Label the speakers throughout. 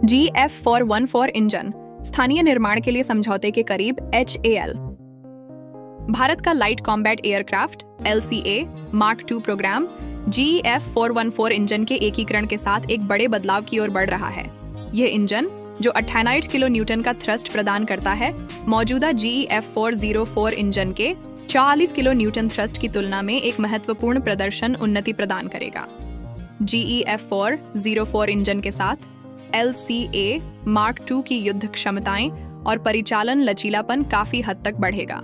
Speaker 1: GF414 engine स्थानीय निर्माण के लिए समझौते के करीब HAL। भारत का light combat aircraft LCA mark II program GF414 engine के एकीकरण के साथ एक बड़े बदलाव की ओर बढ़ रहा है। यह इंजन, जो 98 किलो न्यूटन का थ्रस्ट प्रदान करता है, मौजूदा GF404 इंजन के 40 किलो न्यूटन थ्रस्ट की तुलना में एक महत्वपूर्ण प्रदर्शन उन्नति प्रदान करेगा। GF404 इंजन के साथ LCA मार्क II की युद्ध क्षमताएं और परिचालन लचीलापन काफी हद तक बढ़ेगा।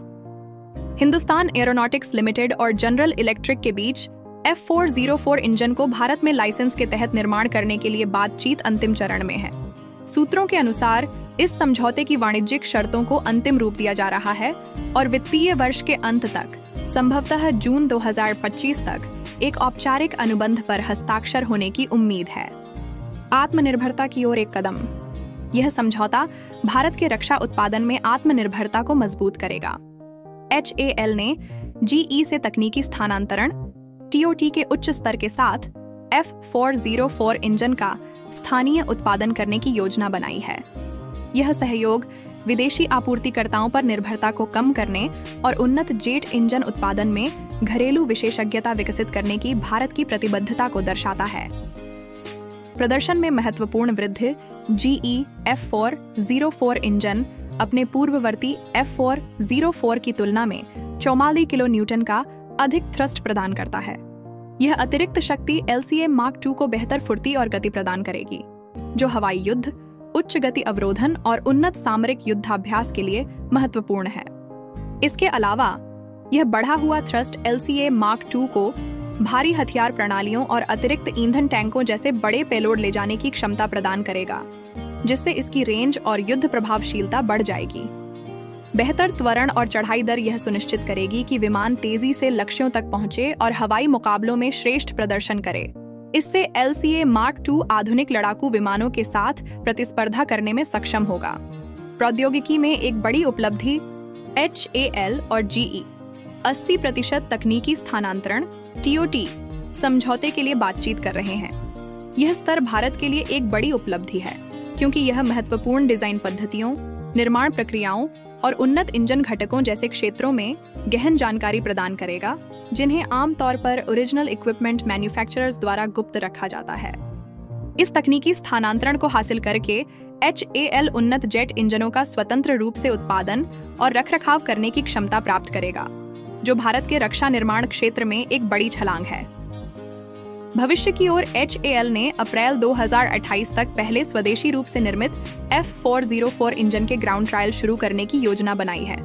Speaker 1: हिंदुस्तान एरोनॉटिक्स लिमिटेड और जनरल इलेक्ट्रिक के बीच F404 इंजन को भारत में लाइसेंस के तहत निर्माण करने के लिए बातचीत अंतिम चरण में है। सूत्रों के अनुसार इस समझौते की वाणिज्यिक शर्तों को अंतिम रूप दिया जा रहा है और वित्तीय वर्ष के अंत तक, संभवतः जून 2025 तक, एक औपचारिक अनुबंध पर हस्ताक्षर होने की उम्मीद है। आत्मनिर्भरता की ओर एक कदम। यह समझौता भारत के रक्षा उत्पादन में आत्मनिर्भरता को मजबूत करेगा। HAL ने GE से तकनीकी स्थानांतरण TOT के उच्च स्तर के साथ F404 इंजन का स्थानीय उत्पादन करने की योजना बनाई है। यह सहयोग विदेशी आपूर्तिकर्ताओं पर निर्भरता को कम करने और उन्नत जेट इंजन उत्पादन में घरेलू विशेषज्ञता विकसित करने की भारत की प्रतिबद्धता को दर्शाता है। प्रदर्शन में महत्वपूर्ण वृद्धि GE F404 इंजन अपने पूर्ववर्ती F404 की तुलना में 44 किलो न्यूटन का अधिक थ्रस्ट प्रदान करता है। यह अतिरिक्त शक्ति LCA मार्क II को बेहतर फुर्ती और गति प्रदान करेगी, जो हवाई युद्ध, उच्च गति अवरोधन और उन्नत सामरिक युद्धाभ्यास के लिए महत्वपूर्ण है। इसके अलावा यह बढ़ा हुआ थ्रस्ट LCA मार्क II को भारी हथियार प्रणालियों और अतिरिक्त ईंधन टैंकों जैसे बड़े पेलोड ले जाने की क्षमता प्रदान करेगा, जिससे इसकी रेंज और युद्ध प्रभावशीलता बढ़ जाएगी। बेहतर त्वरण और चढ़ाई दर यह सुनिश्चित करेगी कि विमान तेजी से लक्ष्यों तक पहुंचे और हवाई मुकाबलों में श्रेष्ठ प्रदर्शन करे। इससे LCA मार्क II आधुनिक लड़ाकू विमानों के साथ प्रतिस्पर्धा करने में सक्षम होगा। प्रौद्योगिकी में एक बड़ी उपलब्धि HAL और GE 80% तकनीकी स्थानांतरण TOT समझौते के लिए बातचीत कर रहे हैं। यह स्तर भारत के लिए एक बड़ी उपलब्धि है, क्योंकि यह महत्वपूर्ण डिजाइन पद्धतियों, निर्माण प्रक्रियाओं और उन्नत इंजन घटकों जैसे क्षेत्रों में गहन जानकारी प्रदान करेगा, जिन्हें आमतौर पर ओरिजिनल इक्विपमेंट मैन्युफैक्चरर्स द्वारा गुप्त रखा जाता है। इस तकनीकी स्थानांतरण को हासिल करके HAL उन्नत जेट इंजनों का स्वतंत्र रूप से उत्पादन और रखरखाव करने की क्षमता प्राप्त करेगा, जो भारत के रक्षा निर्माण क्षेत्र में एक बड़ी छलांग है। भविष्य की ओर HAL ने अप्रैल 2028 तक पहले स्वदेशी रूप से निर्मित F404 इंजन के ग्राउंड ट्रायल शुरू करने की योजना बनाई है।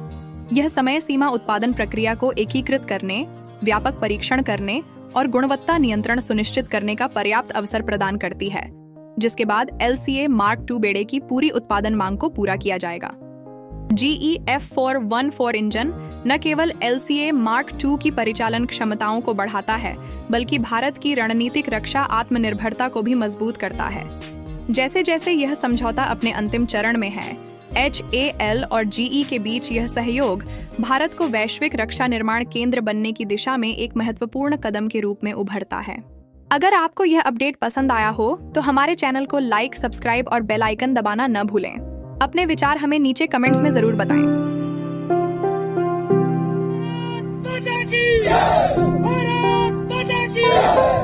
Speaker 1: यह समय सीमा उत्पादन प्रक्रिया को एकीकृत करने, व्यापक परीक्षण करने और गुणवत्ता नियंत्रण सुनिश्चित करने का पर्याप्त अवसर प्रदान करती है, जिसके बाद LCA मार्क II बेड़े की पूरी उत्पादन मांग को पूरा किया जाएगा। GE F414 इंजन न केवल LCA मार्क II की परिचालन क्षमताओं को बढ़ाता है, बल्कि भारत की रणनीतिक रक्षा आत्मनिर्भरता को भी मजबूत करता है। जैसे जैसे यह समझौता अपने अंतिम चरण में है, HAL और GE के बीच यह सहयोग भारत को वैश्विक रक्षा निर्माण केंद्र बनने की दिशा में एक महत्वपूर्ण कदम के रूप में उभरता है। अगर आपको यह अपडेट पसंद आया हो तो हमारे चैनल को लाइक, सब्सक्राइब और बेल आइकन दबाना न भूलें। अपने विचार हमें नीचे कमेंट्स में जरूर बताएं।
Speaker 2: भारत माता की जय!